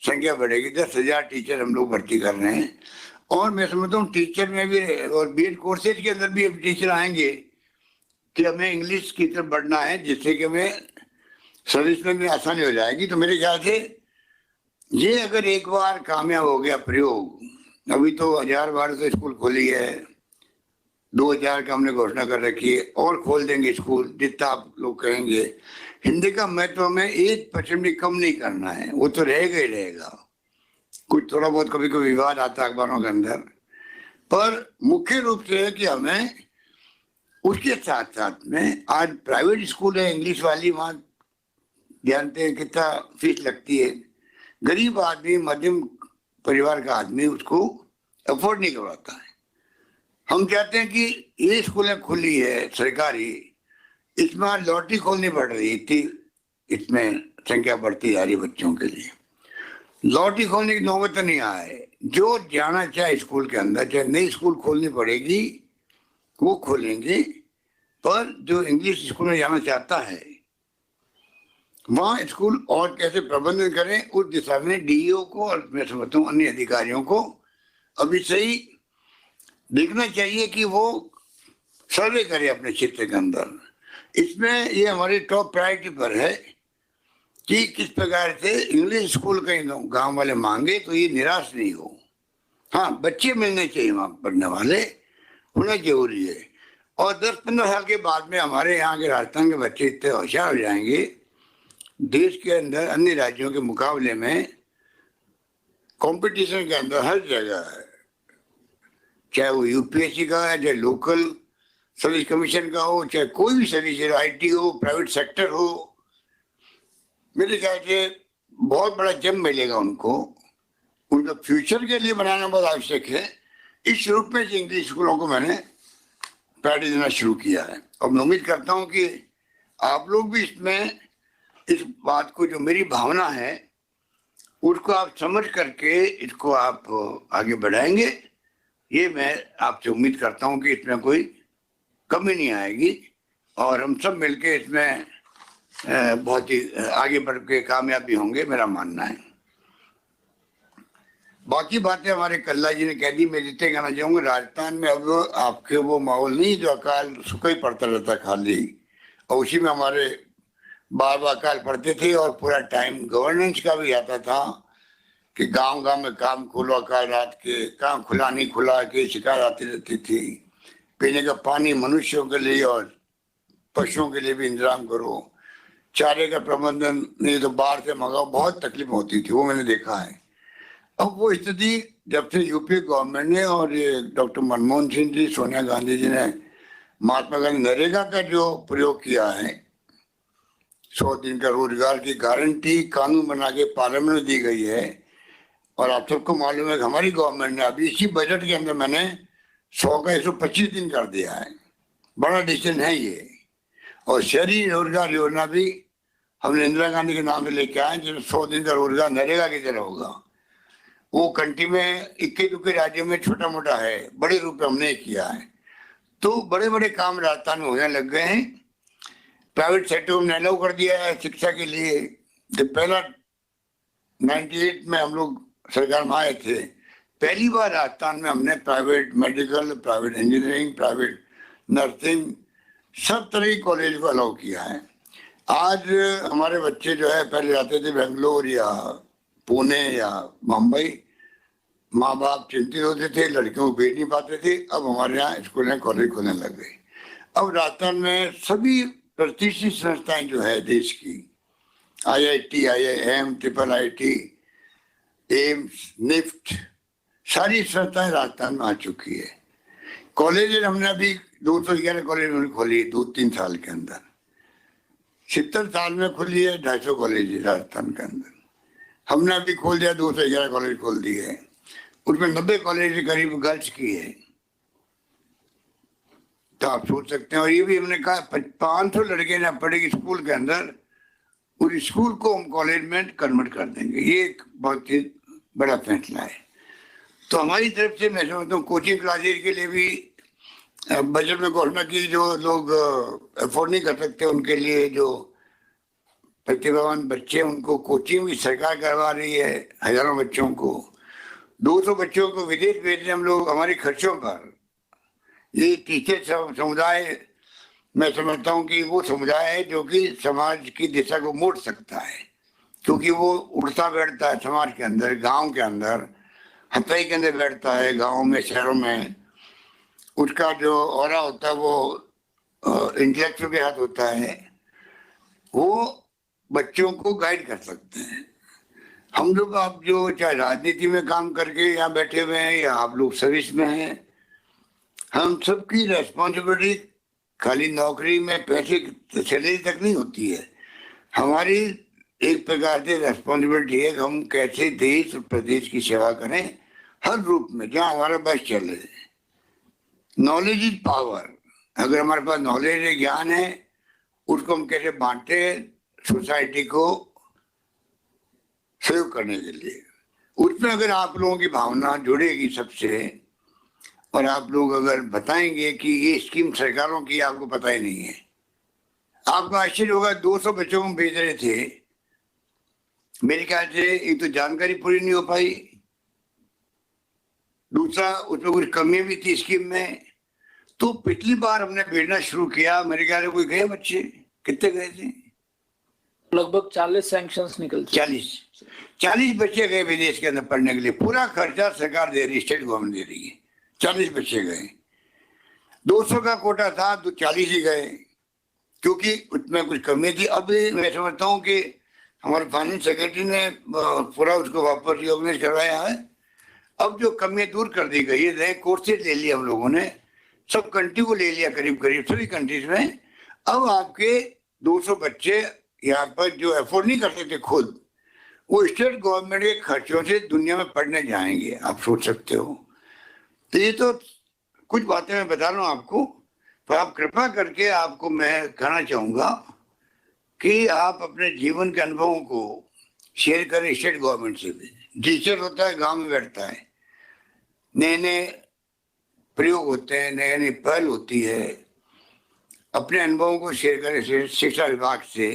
संख्या बढ़ेगी, 10,000 टीचर हम लोग भर्ती कर रहे हैं। और मैं समझता हूँ टीचर में भी और बीएड कोर्सेज के अंदर भी टीचर आएंगे कि हमें इंग्लिश की तरफ बढ़ना है, जिससे कि हमें सर्विस में भी आसानी हो जाएगी। तो मेरे ख्याल से ये अगर एक बार कामयाब हो गया प्रयोग, अभी तो 1000 बार तो स्कूल खोली है, 2000 का हमने घोषणा कर रखी है और खोल देंगे स्कूल जितना आप लोग कहेंगे। हिंदी का महत्व में 1% भी कम नहीं करना है, वो तो रहेगा ही रहेगा। कुछ थोड़ा बहुत कभी कभी विवाद आता है अखबारों के अंदर, पर मुख्य रूप से है कि हमें उसके साथ साथ में आज प्राइवेट स्कूल है इंग्लिश वाली, वहां जानते हैं कितना फीस लगती है। गरीब आदमी, मध्यम परिवार का आदमी उसको अफोर्ड नहीं करवाता है। हम चाहते हैं कि ये स्कूलें खुली है सरकारी, इसमें लॉटरी खोलनी पड़ रही थी, इसमें संख्या बढ़ती जा रही बच्चों के लिए। लॉटरी खोलने की नौबत नहीं आए, जो जाना चाहे स्कूल के अंदर, चाहे नई स्कूल खोलनी पड़ेगी वो खोलेंगे। पर जो इंग्लिश स्कूल में जाना चाहता है वहाँ स्कूल और कैसे प्रबंधन करें, उस दिशा में डीईओ को और मैं समझता हूँ अन्य अधिकारियों को अभी सही देखना चाहिए कि वो सर्वे करे अपने क्षेत्र के अंदर। इसमें ये हमारी टॉप प्रायोरिटी पर है कि किस प्रकार से इंग्लिश स्कूल कहीं गांव वाले मांगे तो ये निराश नहीं हो। हाँ, बच्चे मिलने चाहिए, वहां पढ़ने वाले होना जरूरी है। और 10-15 साल के बाद में हमारे यहाँ के राजस्थान के बच्चे इतने होशियार हो जाएंगे, देश के अंदर अन्य राज्यों के मुकाबले में कंपटीशन के अंदर हर जगह है, चाहे वो यूपीएससी का है, चाहे लोकल सर्विस कमीशन का हो, चाहे कोई भी सर्विस, आईटी हो, प्राइवेट सेक्टर हो। मेरे ख्याल से बहुत बड़ा जम मिलेगा उनको, उनका फ्यूचर के लिए बनाना बहुत आवश्यक है। इस रूप में इंग्लिश स्कूलों को मैंने प्रायोरिटी देना शुरू किया है और मैं उम्मीद करता हूँ कि आप लोग भी इसमें इस बात को, जो मेरी भावना है उसको आप समझ करके इसको आप आगे बढ़ाएंगे। ये मैं आपसे उम्मीद करता हूँ कि इसमें कोई कमी नहीं आएगी और हम सब मिलके इसमें बहुत ही आगे बढ़ के कामयाब भी होंगे, मेरा मानना है। बाकी बातें हमारे कल्ला जी ने कह दी, मैं जितने कहना चाहूंगा, राजस्थान में अब आपके वो माहौल नहीं जो अकाल सुख ही पड़ता रहता खाली, और उसी में हमारे बार बार अकाल पड़ते थे और पूरा टाइम गवर्नेंस का भी आता था कि गांव गांव में काम खोलो, अकाल रात के काम खुला नहीं खुला के शिकायत आती रहती थी। पीने का पानी मनुष्यों के लिए और पशुओं के लिए भी इंतजाम करो, चारे का प्रबंधन नहीं तो बाहर से मंगाओ, बहुत तकलीफ होती थी, वो मैंने देखा है। अब वो स्थिति जब से यूपी गवर्नमेंट ने और ये डॉक्टर मनमोहन सिंह जी, सोनिया गांधी जी ने महात्मा गांधी नरेगा का जो प्रयोग किया है, 100 दिन का रोजगार की गारंटी कानून बना के पार्लियामेंट में दी गई है। और आप सबको मालूम है कि हमारी गवर्नमेंट ने अभी इसी बजट के अंदर मैंने 100 का 125 दिन कर दिया है, बड़ा डिसीजन है ये। और शहरी रोजगार योजना भी हमने इंदिरा गांधी के नाम से लेके आए, जो 100 दिन का रोजगार नरेगा की तरह होगा। वो कंट्री में 21 राज्यों में छोटा मोटा है, बड़े रूप में हमने किया है। तो बड़े बड़े काम राजस्थान में होने लग गए हैं। प्राइवेट सेक्टर में अलाउ कर दिया है शिक्षा के लिए। जब पहला 98 में हम लोग सरकार में आए थे, पहली बार राजस्थान में हमने private medical, private engineering, private nursing, सब तरह की कॉलेज को अलाउ किया है। आज हमारे बच्चे जो है पहले जाते थे बेंगलोर या पुणे या मुंबई, माँ बाप चिंतित होते थे, लड़कियों को भेज नहीं पाते थे। अब हमारे यहाँ स्कूल कॉलेज खुलने लग गए। अब राजस्थान में सभी प्रतिष्ठित संस्थाएं जो है देश की, IIT, IIM, IIIT, AIIMS, NIFT, सारी संस्थाएं राजस्थान में आ चुकी है। कॉलेज हमने अभी 211 कॉलेज खोली 2-3 साल के अंदर। 70 साल में खुली है 250 कॉलेज राजस्थान के अंदर। हमने अभी खोल दिया 211 कॉलेज खोल दिए हैं, उसमें 90 कॉलेज करीब गर्ल्स की है। तो आप सोच सकते हैं। और ये भी हमने कहा 500 लड़के ना पढ़ेगी स्कूल के अंदर, उस स्कूल को हम कॉलेज में कन्वर्ट कर देंगे। ये एक बहुत ही बड़ा फैसला है। तो हमारी तरफ से मैं समझता हूँ कोचिंग क्लासेज के लिए भी बजट में घोषणा की, जो लोग अफोर्ड नहीं कर सकते उनके लिए, जो प्रतिभावान बच्चे उनको कोचिंग भी सरकार करवा रही है। हजारों बच्चों को, 200 बच्चों को विदेश भेज रहे हम लोग हमारे खर्चों पर। ये टीचर समुदाय मैं समझता हूँ कि वो समुदाय है जो कि समाज की दिशा को मोड़ सकता है, क्योंकि वो उठता बैठता है समाज के अंदर, गांव के अंदर, हथाई के अंदर बैठता है, गांव में, शहरों में। उसका जो ऑरा होता है वो इंटेलेक्चुअल के हाथ होता है, वो बच्चों को गाइड कर सकते हैं। हम लोग आप जो चाहे राजनीति में काम करके यहाँ बैठे हुए हैं या आप लोग सर्विस में हैं, हम सबकी रेस्पॉन्सिबिलिटी खाली नौकरी में पैसे सैलरी तक नहीं होती है। हमारी एक प्रकार से रेस्पॉन्सिबिलिटी है कि हम कैसे देश और प्रदेश की सेवा करें हर रूप में, जहाँ हमारा बस चले। Knowledge is power. अगर हमारे पास नॉलेज है, ज्ञान है, उसको हम कैसे बांटे सोसाइटी को सहयोग करने के लिए, उसमें अगर आप लोगों की भावना जुड़ेगी सबसे, और आप लोग अगर बताएंगे कि ये स्कीम सरकारों की आपको पता ही नहीं है, आपको आश्चर्य होगा। 200 बच्चों को भेज रहे थे, मेरे ख्याल से एक तो जानकारी पूरी नहीं हो पाई, दूसरा उसमें कुछ कमियां भी थी स्कीम में। तो पिछली बार हमने भेजना शुरू किया, मेरे ख्याल से कोई गए बच्चे, कितने गए थे? लगभग 40 सैंक्शंस निकल 40 बच्चे गए विदेश के अंदर पढ़ने के लिए। पूरा खर्चा सरकार दे रही, स्टेट गवर्नमेंट दे रही है। 40 बच्चे गए, 200 का कोटा था तो 40 ही गए, क्योंकि उसमें कुछ कमी थी। अब मैं समझता हूँ कि हमारे फाइनेंस सेक्रेटरी ने पूरा उसको वापस रिऑर्गेनाइज करवाया है। अब जो कमियां दूर कर दी गई है, नए कोर्सेज ले लिया हम लोगों ने, सब कंट्री को ले लिया, करीब करीब सभी कंट्रीज में। अब आपके 200 बच्चे यहाँ पर जो अफोर्ड नहीं कर सकते खुद, वो स्टेट गवर्नमेंट के खर्चों से दुनिया में पढ़ने जाएंगे। आप सोच सकते हो। तो ये तो कुछ बातें मैं बता रहा हूँ आपको, पर आप कृपा करके, आपको मैं कहना चाहूँगा कि आप अपने जीवन के अनुभवों को शेयर करें स्टेट गवर्नमेंट से भी। टीचर होता है, गांव में बैठता है, नए नए प्रयोग होते हैं, नए नई पहल होती है। अपने अनुभवों को शेयर करें शिक्षा विभाग से।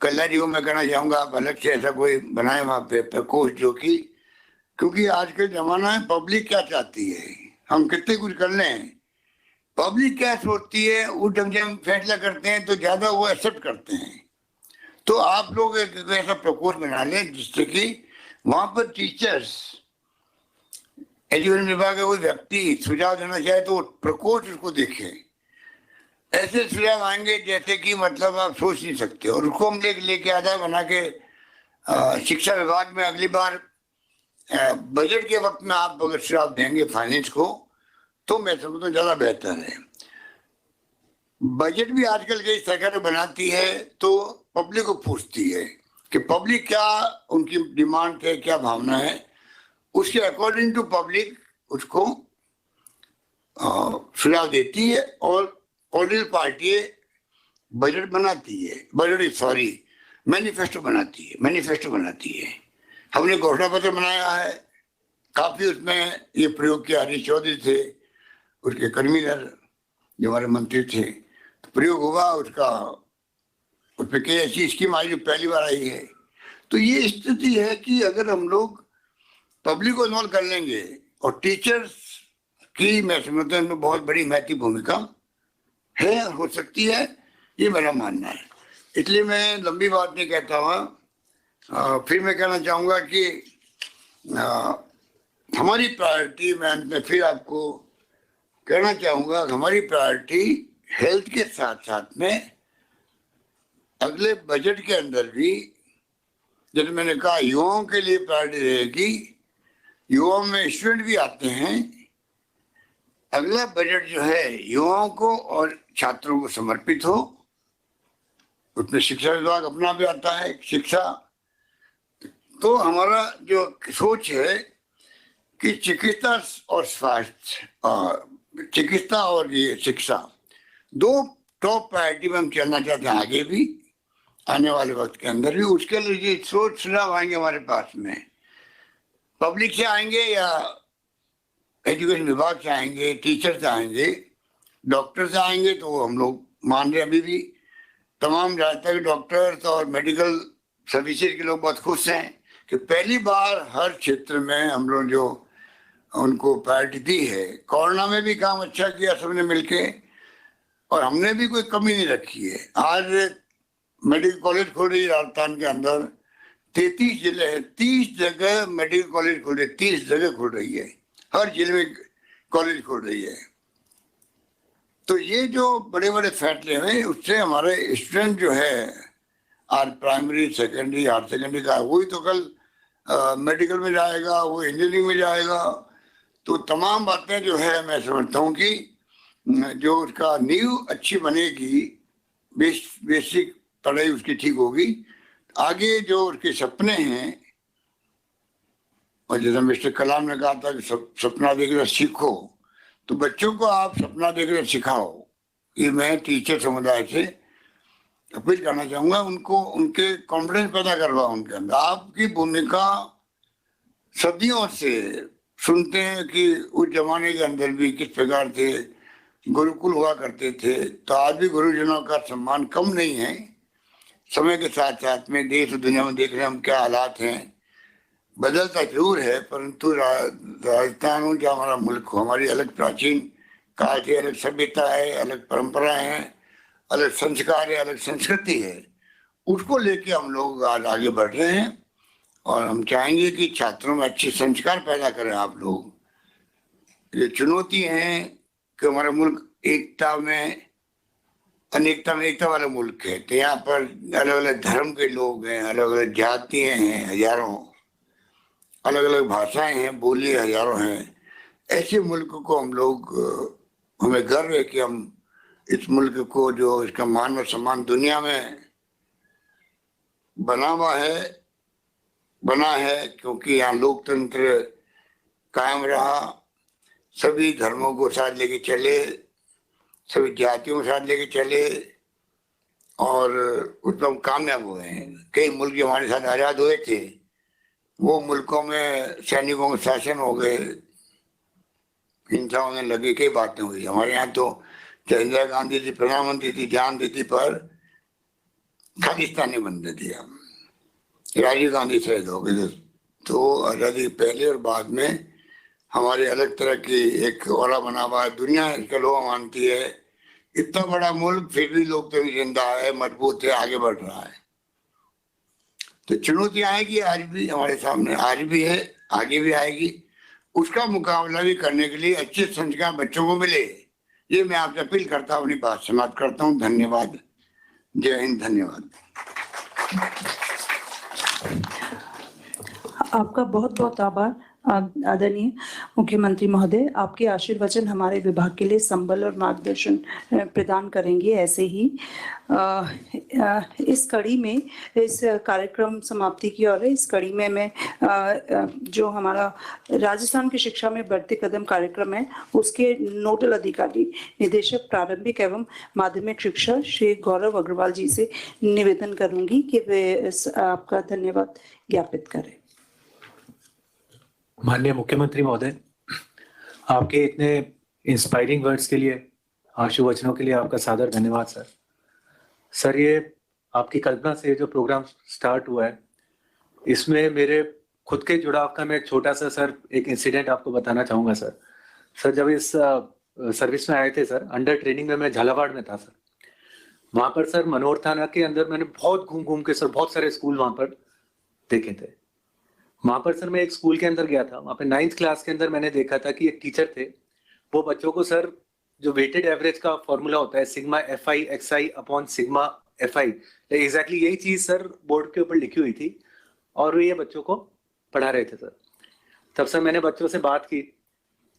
कल्याण जी को मैं कहना चाहूँगा, आप अलग से ऐसा कोई बनाए वहाँ पे प्रकोष्ठ, जो कि, क्योंकि आज के जमाना है, पब्लिक क्या चाहती है, हम कितने कुछ कर लें, पब्लिक क्या सोचती है, उस ढंग से हम फैसला करते हैं तो ज्यादा वो एक्सेप्ट करते हैं। तो आप लोग एक ऐसा प्रकोष्ठ बना लें जिससे कि वहां पर टीचर्स, एजुकेशन विभाग का कोई व्यक्ति सुझाव देना चाहे तो प्रकोष्ठ उसको देखे। ऐसे सुझाव आएंगे जैसे कि मतलब आप सोच नहीं सकते, और उसको हम लेके आधा बना के शिक्षा विभाग में अगली बार बजट के वक्त में आप अगर सुझाव देंगे फाइनेंस को, तो मैं समझता हूँ ज्यादा बेहतर है। बजट भी आजकल कई सरकारें बनाती है तो पब्लिक को पूछती है कि पब्लिक क्या उनकी डिमांड है, क्या भावना है, उसके अकॉर्डिंग टू पब्लिक उसको सुझाव देती है। और पॉलिटिकल पार्टी बजट बनाती है, मैनिफेस्टो बनाती है। हमने घोषणा पत्र बनाया है, काफी उसमें ये प्रयोग किया। हरीश चौधरी थे उसके कन्वीनर, जो हमारे मंत्री थे, तो प्रयोग हुआ उसका, उसमें कई ऐसी स्कीम आई जो पहली बार आई है। तो ये स्थिति है कि अगर हम लोग पब्लिक को इन्वॉल्व कर लेंगे, और टीचर्स की मैं समझता हूँ बहुत बड़ी महत्वपूर्ण भूमिका है, हो सकती है, ये मेरा मानना है। इसलिए मैं लंबी बात नहीं कहता हुआ फिर मैं कहना चाहूंगा कि हमारी प्रायोरिटी, मैं फिर आपको कहना चाहूंगा, हमारी प्रायोरिटी हेल्थ के साथ साथ में अगले बजट के अंदर भी, जैसे मैंने कहा, युवाओं के लिए प्रायोरिटी रहेगी। युवाओं में स्टूडेंट भी आते हैं। अगला बजट जो है युवाओं को और छात्रों को समर्पित हो। उसमें शिक्षा विभाग अपना भी आता है, शिक्षा। तो हमारा जो सोच है कि चिकित्सा और स्वास्थ्य, चिकित्सा और ये शिक्षा, दो टॉप प्रायोरिटी में हम चलना चाहते हैं आगे भी, आने वाले वक्त के अंदर भी। उसके लिए ये सोच सुझाव आएंगे हमारे पास में, पब्लिक से आएंगे या एजुकेशन विभाग से आएंगे, टीचर से आएंगे, डॉक्टर से आएंगे, तो हम लोग मान रहे अभी भी तमाम ज़्यादातर डॉक्टर्स और मेडिकल सर्विसेज के लोग बहुत खुश हैं कि पहली बार हर क्षेत्र में हम लोग जो उनको प्रायोरिटी दी है। कोरोना में भी काम अच्छा किया सबने मिलके, और हमने भी कोई कमी नहीं रखी है। आज मेडिकल कॉलेज खोल रही है राजस्थान के अंदर, 33 जिले हैं, 30 जगह मेडिकल कॉलेज खोल रही है, 30 जगह खोल रही है, हर जिले में कॉलेज खोल रही है। तो ये जो बड़े बड़े फैसले हैं, उससे हमारे स्टूडेंट जो है आज प्राइमरी, सेकेंडरी, हायर सेकेंडरी का, वही तो कल मेडिकल में जाएगा, वो इंजीनियरिंग में जाएगा। तो तमाम बातें जो है मैं समझता हूँ कि जो उसका नींव अच्छी बनेगी, बेसिक पढ़ाई उसकी ठीक होगी, आगे जो उसके सपने हैं, और जैसे मिस्टर कलाम ने कहा था कि सपना देखकर सीखो, तो बच्चों को आप सपना देखकर सिखाओ। ये मैं टीचर समुदाय से अपील करना चाहूंगा, उनको उनके कॉन्फिडेंस पैदा करवाओ उनके अंदर। आपकी भूमिका सदियों से सुनते हैं कि उस जमाने के अंदर भी किस प्रकार से गुरुकुल हुआ करते थे, तो आज भी गुरुजनों का सम्मान कम नहीं है। समय के साथ साथ में देश और दुनिया में देख रहे हैं हम क्या हालात हैं, बदलता जरूर है, परंतु राजस्थान हो जो हमारा मुल्क हो, हमारी अलग प्राचीन काल से अलग सभ्यता है, अलग परंपराएं हैं, अलग संस्कार है, अलग संस्कृति है। उसको लेके हम लोग आज आगे बढ़ रहे हैं, और हम चाहेंगे कि छात्रों में अच्छे संस्कार पैदा करें आप लोग। ये चुनौती है कि हमारा मुल्क एकता में अनेकता में एकता वाला मुल्क है, तो यहाँ पर अलग अलग धर्म के लोग हैं, अलग अलग जातियां हैं, हजारों अलग अलग भाषाएं हैं, बोली हजारों हैं। ऐसे मुल्क को हम लोग, हमें गर्व है कि हम इस मुल्क को, जो इसका मान और सम्मान दुनिया में बना है, क्योंकि यहाँ लोकतंत्र कायम रहा, सभी धर्मों को साथ लेके चले, सभी जातियों के साथ लेके चले, और उसमें हम कामयाब हुए हैं। कई मुल्क जो हमारे साथ आजाद हुए थे, वो मुल्कों में सैनिकों के शासन हो गए, हिंसा होने लगी, कई बातें हुई। हमारे यहाँ तो इंदिरा गांधी जी प्रधानमंत्री थी, जान देती, पर खालिस्तानी बनते थे हम। राजीव गांधी शहीद हो गए। तो आजादी पहले और बाद में हमारे अलग तरह की एक औरा बना हुआ है, दुनिया इसका लोहा मानती है। इतना बड़ा मुल्क फिर भी लोग तो जिंदा है, मजबूत है, आगे बढ़ रहा है। तो चुनौतियां आएगी आज भी हमारे सामने, आज भी है, आगे भी आएगी। उसका मुकाबला भी करने के लिए अच्छे संस्कार बच्चों को मिले, ये मैं आपसे अपील करता हूँ, अपनी बात समाप्त करता हूँ। धन्यवाद। जय हिंद। धन्यवाद। आपका बहुत बहुत आभार आदरणीय मुख्यमंत्री महोदय। आपके आशीर्वचन हमारे विभाग के लिए संबल और मार्गदर्शन प्रदान करेंगे। ऐसे ही इस कड़ी में, इस कार्यक्रम समाप्ति की ओर है। इस कड़ी में मैं जो हमारा राजस्थान की शिक्षा में बढ़ते कदम कार्यक्रम है, उसके नोडल अधिकारी निदेशक प्रारंभिक एवं माध्यमिक शिक्षा श्री गौरव अग्रवाल जी से निवेदन करूंगी कि वे आपका धन्यवाद ज्ञापित करें। माननीय मुख्यमंत्री महोदय, आपके इतने इंस्पायरिंग वर्ड्स के लिए, आशुवचनों के लिए आपका सादर धन्यवाद सर। सर, ये आपकी कल्पना से जो प्रोग्राम स्टार्ट हुआ है, इसमें मेरे खुद के जुड़ाव का मैं एक छोटा सा सर एक इंसिडेंट आपको बताना चाहूँगा सर। सर, जब इस सर्विस में आए थे सर, अंडर ट्रेनिंग में मैं झालावाड़ में था सर। वहां पर सर मनोहर थाना के अंदर मैंने बहुत घूम घूम के सर बहुत सारे स्कूल वहां पर देखे थे। वहां पर सर मैं एक स्कूल के अंदर गया था, वहां पे 9th क्लास के अंदर मैंने देखा था कि एक टीचर थे, वो बच्चों को सर जो वेटेड एवरेज का फॉर्मूला होता है sigma FI XI upon sigma FI, exactly यही चीज सर बोर्ड के ऊपर लिखी हुई थी और वो ये बच्चों को पढ़ा रहे थे सर। तब सर मैंने बच्चों से बात की,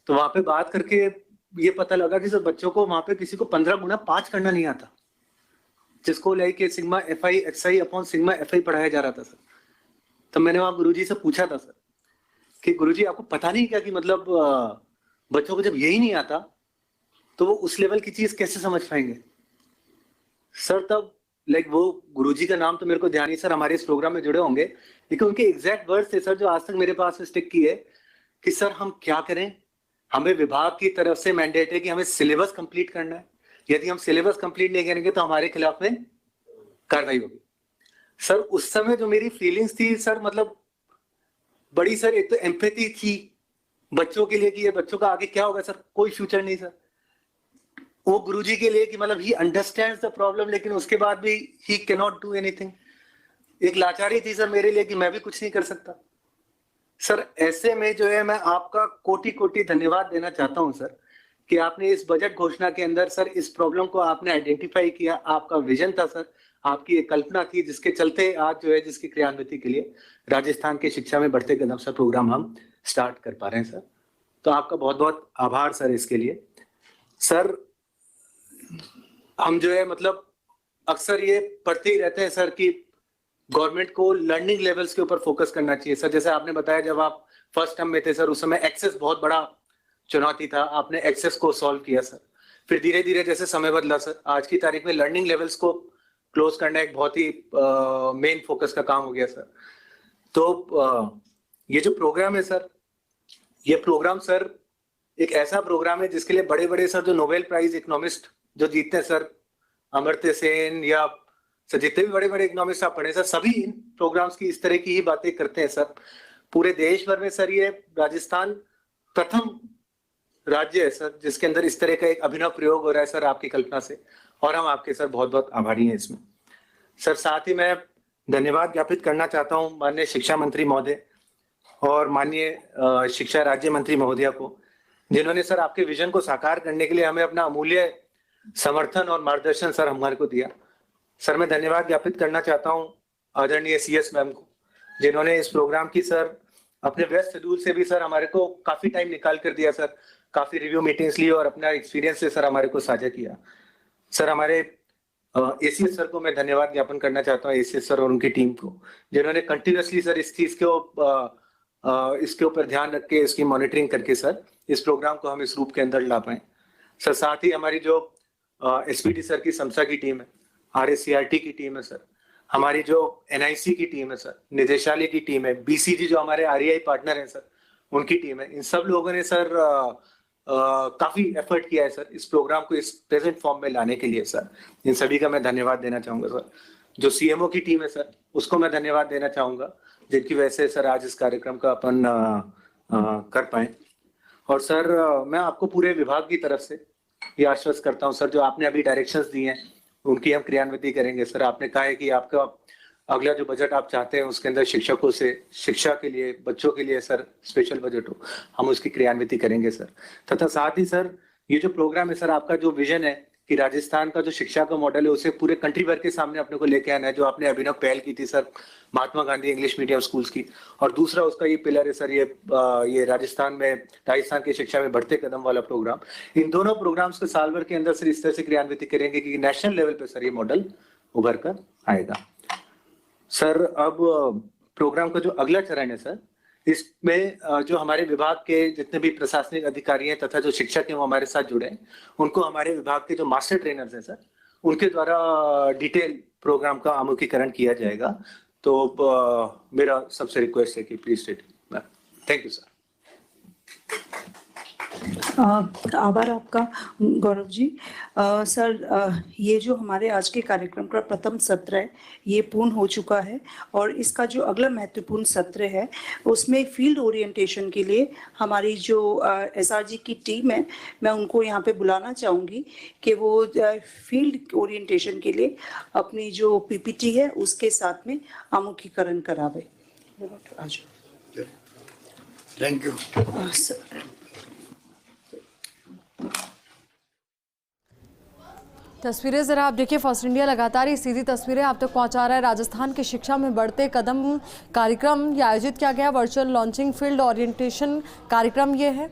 तो वहां पे बात करके ये पता लगा कि सर बच्चों को वहां पे किसी को 15 गुना 5 करना नहीं आता, जिसको like sigma FI XI upon sigma FI पढ़ाया जा रहा था सर। तब मैंने वहां गुरुजी से पूछा था सर कि गुरुजी आपको पता नहीं क्या कि मतलब बच्चों को जब यही नहीं आता तो वो उस लेवल की चीज कैसे समझ पाएंगे सर। तब लाइक वो गुरुजी का नाम तो मेरे को ध्यान नहीं सर, हमारे इस प्रोग्राम में जुड़े होंगे, लेकिन उनके एग्जैक्ट वर्ड्स थे सर जो आज तक मेरे पास स्टिक किए कि सर हम क्या करें, हमें विभाग की तरफ से मैंडेट है कि हमें सिलेबस कंप्लीट करना है, यदि हम सिलेबस कंप्लीट नहीं करेंगे तो हमारे खिलाफ में कार्रवाई होगी। सर उस समय जो मेरी फीलिंग्स थी सर, मतलब बड़ी सर, एक तो एम्पैथी थी बच्चों के लिए कि ये बच्चों का आगे क्या होगा सर, कोई फ्यूचर नहीं सर। वो गुरुजी के लिए कि मतलब ही अंडरस्टैंड्स द प्रॉब्लम, लेकिन उसके बाद भी he can not do anything. एक लाचारी थी सर मेरे लिए कि मैं भी कुछ नहीं कर सकता सर। ऐसे में जो है मैं आपका कोटि कोटि धन्यवाद देना चाहता हूं सर कि आपने इस बजट घोषणा के अंदर सर इस प्रॉब्लम को आपने आइडेंटिफाई किया, आपका विजन था सर, आपकी एक कल्पना थी जिसके चलते आज जो है जिसकी क्रियान्विति के लिए राजस्थान की शिक्षा में बढ़ते कदम सर प्रोग्राम हम स्टार्ट कर पा रहे हैं सर। तो आपका बहुत बहुत आभार सर इसके लिए। सर हम जो है मतलब अक्सर ये पढ़ते ही रहते हैं सर कि गवर्नमेंट को लर्निंग लेवल्स के ऊपर फोकस करना चाहिए सर। जैसे आपने बताया जब आप फर्स्ट टर्म में थे सर उस समय एक्सेस बहुत बड़ा चुनौती था, आपने एक्सेस को सॉल्व किया सर। फिर धीरे धीरे जैसे समय बदला सर, आज की तारीख में लर्निंग लेवल्स को क्लोज करना एक बहुत ही मेन फोकस का काम हो गया सर। तो ये जो प्रोग्राम है सर, ये प्रोग्राम सर एक ऐसा प्रोग्राम है जिसके लिए बड़े बड़े सर जो नोबेल प्राइज इकोनॉमिस्ट जो जीतते हैं सर, अमर्त्य सेन या सर जितने भी बड़े बड़े इकोनॉमिस्ट आप पढ़े सर, सभी इन प्रोग्राम्स की इस तरह की ही बातें करते हैं सर। पूरे देश भर में सर ये राजस्थान प्रथम राज्य है सर जिसके अंदर इस तरह का एक अभिनव प्रयोग हो रहा है सर आपकी कल्पना से, और हम आपके सर बहुत बहुत आभारी हैं इसमें सर। साथ ही मैं धन्यवाद ज्ञापित करना चाहता हूं माननीय शिक्षा मंत्री महोदय और माननीय शिक्षा राज्य मंत्री महोदया को, जिन्होंने सर आपके विजन को साकार करने के लिए हमें अपना अमूल्य समर्थन और मार्गदर्शन सर हमारे को दिया। सर मैं धन्यवाद ज्ञापित करना चाहता हूं आदरणीय CS मैम को, जिन्होंने इस प्रोग्राम की सर अपने व्यस्त शेड्यूल से भी सर हमारे को काफी टाइम निकाल कर दिया सर, काफी रिव्यू मीटिंग्स ली और अपना एक्सपीरियंस से सर हमारे को साझा किया। सर हमारे ACS सर को मैं धन्यवाद ज्ञापन करना चाहता हूँ, ACS सर और उनकी टीम को, जिन्होंने कंटिन्यूसली सर इस चीज को इसके ऊपर ध्यान रख के इसकी मॉनिटरिंग करके सर इस प्रोग्राम को हम इस रूप के अंदर ला पाए सर। साथ ही हमारी जो SPD सर की समसा की टीम है, RSCRT की टीम है सर, हमारी जो NIC की टीम है सर, निदेशालय की टीम है, BCG जो हमारे REI पार्टनर है सर उनकी टीम है, इन सब लोगों ने सर काफी एफर्ट किया है सर इस प्रोग्राम को इस प्रेजेंट फॉर्म में लाने के लिए सर। इन सभी का मैं धन्यवाद देना चाहूंगा सर। जो CMO की टीम है सर उसको मैं धन्यवाद देना चाहूंगा, जिनकी वजह से सर आज इस कार्यक्रम का अपन कर पाए। और सर मैं आपको पूरे विभाग की तरफ से ये आश्वस्त करता हूं सर, जो आपने अभी डायरेक्शंस दिए हैं उनकी हम क्रियान्विति करेंगे सर। आपने कहा है कि आपका अगला जो बजट आप चाहते हैं उसके अंदर शिक्षकों से शिक्षा के लिए बच्चों के लिए सर स्पेशल बजट हो, हम उसकी क्रियान्विति करेंगे सर। तथा साथ ही सर ये जो प्रोग्राम है सर, आपका जो विजन है कि राजस्थान का जो शिक्षा का मॉडल है उसे पूरे कंट्री भर के सामने अपने को लेके आना है, जो आपने अभिनव पहल की थी sir Mahatma Gandhi English medium schools की, और दूसरा उसका ये पिलर है सर ये राजस्थान की शिक्षा में बढ़ते कदम वाला प्रोग्राम। इन दोनों प्रोग्राम्स को साल भर के अंदर सर इस तरह से क्रियान्वित करेंगे कि नेशनल लेवल पे सर ये मॉडल उभर कर आएगा सर। अब प्रोग्राम का जो अगला चरण है सर, इसमें जो हमारे विभाग के जितने भी प्रशासनिक अधिकारी हैं तथा जो शिक्षक हैं वो हमारे साथ जुड़े हैं, उनको हमारे विभाग के जो मास्टर ट्रेनर्स हैं सर उनके द्वारा डिटेल प्रोग्राम का आमुखीकरण किया जाएगा। तो मेरा सबसे रिक्वेस्ट है कि please state. Thank you sir. आभार आपका गौरव जी। सर, ये जो हमारे आज के कार्यक्रम का प्रथम सत्र है ये पूर्ण हो चुका है और इसका जो अगला महत्वपूर्ण सत्र है उसमें फील्ड ओरिएंटेशन के लिए हमारी जो एसआरजी की टीम है मैं उनको यहाँ पे बुलाना चाहूँगी कि वो फील्ड ओरिएंटेशन के लिए अपनी जो पीपीटी है उसके साथ में आमुखीकरण करावे। Thank you. सर, तस्वीरें जरा आप देखिए, फर्स्ट इंडिया लगातार ये सीधी तस्वीरें आप तक पहुंचा रहा है। राजस्थान की शिक्षा में बढ़ते कदम कार्यक्रम ये आयोजित किया गया। वर्चुअल लॉन्चिंग फील्ड ओरिएंटेशन कार्यक्रम ये है।